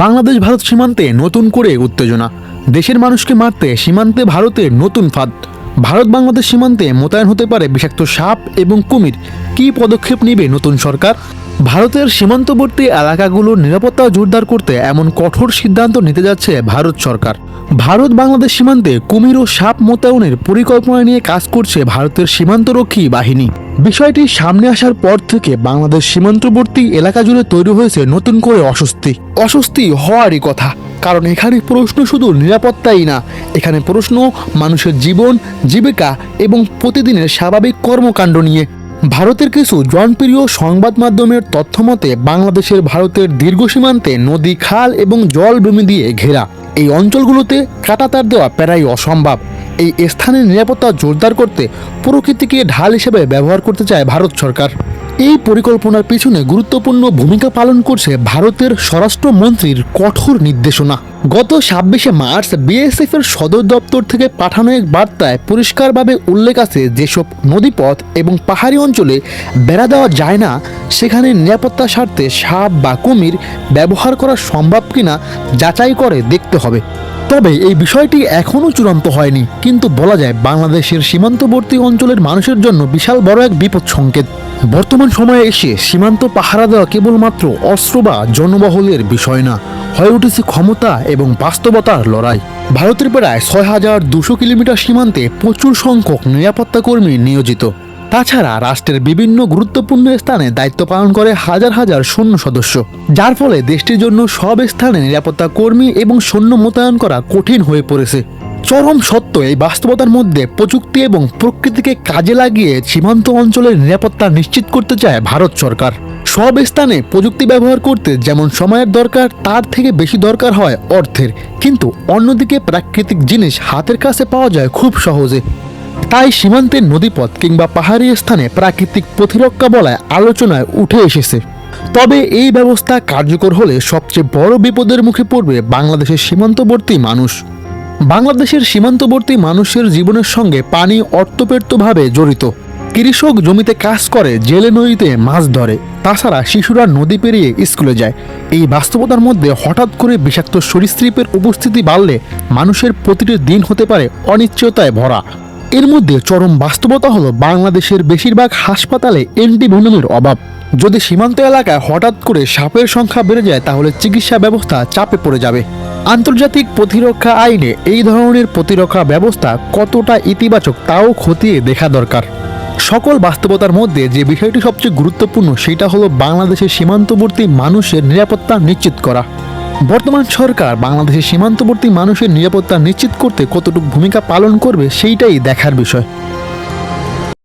বাংলাদেশ ভারত সীমান্তে নতুন করে উত্তেজনা। দেশের মানুষকে মারতে সীমান্তে ভারতের নতুন ফাঁদ। ভারত বাংলাদেশ সীমান্তে মোতায়েন হতে পারে বিষাক্ত সাপ এবং কুমির। কী পদক্ষেপ নেবে নতুন সরকার? ভারতের সীমান্তবর্তী এলাকাগুলোর নিরাপত্তা জোরদার করতে এমন কঠোর সিদ্ধান্ত নিতে যাচ্ছে ভারত সরকার। ভারত বাংলাদেশ সীমান্তে কুমির ও সাপ মোতায়েনের পরিকল্পনা নিয়ে কাজ করছে ভারতের সীমান্তরক্ষী বাহিনী। বিষয়টি সামনে আসার পর থেকে বাংলাদেশ সীমান্তবর্তী এলাকা জুড়ে তৈরি হয়েছে নতুন করে অস্বস্তি হওয়ারই কথা। কারণ এখানে প্রশ্ন শুধু নিরাপত্তাই না, এখানে প্রশ্ন মানুষের জীবন, জীবিকা এবং প্রতিদিনের স্বাভাবিক কর্মকাণ্ড নিয়ে। ভারতের কিছু জনপ্রিয় সংবাদ মাধ্যমের তথ্য মতে বাংলাদেশের ভারতের দীর্ঘ সীমান্তে নদী, খাল এবং জলভূমি দিয়ে ঘেরা। এই অঞ্চলগুলোতে কাঁটাতার দেওয়া প্রায় অসম্ভব। এই স্থানের নিরাপত্তা জোরদার করতে প্রকৃতিকে ঢাল হিসেবে ব্যবহার করতে চায় ভারত সরকার। এই পরিকল্পনার পিছনে গুরুত্বপূর্ণ ভূমিকা পালন করছে ভারতের স্বরাষ্ট্রমন্ত্রীর কঠোর নির্দেশনা। গত ২৬শে মার্চ বিএসএফ এর সদর দপ্তর থেকে পাঠানো এক বার্তায় পরিষ্কারভাবে উল্লেখ আছে, যেসব নদীপথ এবং পাহাড়ি অঞ্চলে বেড়া দেওয়া যায় না, সেখানে নিরাপত্তার স্বার্থে সাপ বা কুমির ব্যবহার করা সম্ভব কিনা যাচাই করে দেখতে হবে। তবে এই বিষয়টি এখনও চূড়ান্ত হয়নি, কিন্তু বলা যায় বাংলাদেশের সীমান্তবর্তী অঞ্চলের মানুষের জন্য বিশাল বড় এক বিপদ সংকেত। বর্তমান সময়ে এসে সীমান্ত পাহারা দেওয়া কেবলমাত্র অস্ত্র বা জনবহুলের বিষয় না, হয়ে উঠেছে ক্ষমতা এবং বাস্তবতার লড়াই। ভারতের প্রায় ৬,২০০ কিলোমিটার সীমান্তে প্রচুর সংখ্যক নিরাপত্তা কর্মী নিয়োজিত। তাছাড়া রাষ্ট্রের বিভিন্ন গুরুত্বপূর্ণ স্থানে দায়িত্ব পালন করে হাজার হাজার সৈন্য সদস্য, যার ফলে দেশটির জন্য সব স্থানে নিরাপত্তা কর্মী এবং সৈন্য মোতায়েন করা কঠিন হয়ে পড়েছে। চরম সত্য এই বাস্তবতার মধ্যে প্রযুক্তি এবং প্রকৃতিকে কাজে লাগিয়ে সীমান্ত অঞ্চলের নিরাপত্তা নিশ্চিত করতে চায় ভারত সরকার। সব স্থানে প্রযুক্তি ব্যবহার করতে যেমন সময়ের দরকার, তার থেকে বেশি দরকার হয় অর্থের। কিন্তু অন্যদিকে প্রাকৃতিক জিনিস হাতের কাছে পাওয়া যায় খুব সহজে। তাই সীমান্তের নদীপথ কিংবা পাহাড়ি স্থানে প্রাকৃতিক প্রতিরক্ষা বলায় আলোচনায় উঠে এসেছে। তবে এই ব্যবস্থা কার্যকর হলে সবচেয়ে বড় বিপদের মুখে পড়বে বাংলাদেশের সীমান্তবর্তী মানুষ। বাংলাদেশের সীমান্তবর্তী মানুষের জীবনের সঙ্গে পানি অর্থপ্রত্যভাবে জড়িত। কৃষক জমিতে কাজ করে, জেলে নদীতে মাছ ধরে, তাছাড়া শিশুরা নদী পেরিয়ে স্কুলে যায়। এই বাস্তবতার মধ্যে হঠাৎ করে বিষাক্ত সরীসৃপের উপস্থিতি বাড়লে মানুষের প্রতিটি দিন হতে পারে অনিশ্চয়তায় ভরা। এর মধ্যে চরম বাস্তবতা হলো বাংলাদেশের বেশিরভাগ হাসপাতালে অ্যান্টিভেনমের অভাব। যদি সীমান্ত এলাকায় হঠাৎ করে সাপের সংখ্যা বেড়ে যায়, তাহলে চিকিৎসা ব্যবস্থা চাপে পড়ে যাবে। আন্তর্জাতিক প্রতিরক্ষা আইনে এই ধরনের প্রতিরক্ষা ব্যবস্থা কতটা ইতিবাচক তাও খতিয়ে দেখা দরকার। সকল বাস্তবতার মধ্যে যে বিষয়টি সবচেয়ে গুরুত্বপূর্ণ সেটা হলো বাংলাদেশের সীমান্তবর্তী মানুষের নিরাপত্তা নিশ্চিত করা। বর্তমান সরকার বাংলাদেশের সীমান্তবর্তী মানুষের নিরাপত্তা নিশ্চিত করতে কতটুকু ভূমিকা পালন করবে সেইটাই দেখার বিষয়।